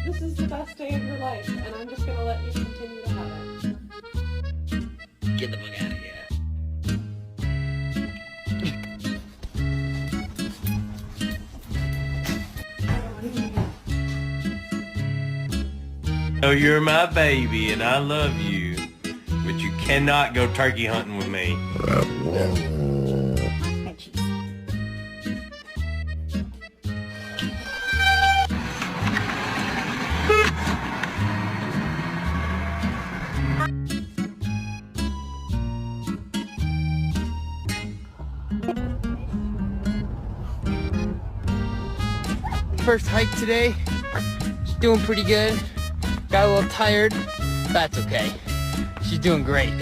This is the best day of your life, and I'm just gonna let you continue to have it. Get the fuck out of here. Oh, you're my baby, and I love you, but you cannot go turkey hunting with me. First hike today. She's doing pretty good. Got a little tired. That's okay. She's doing great.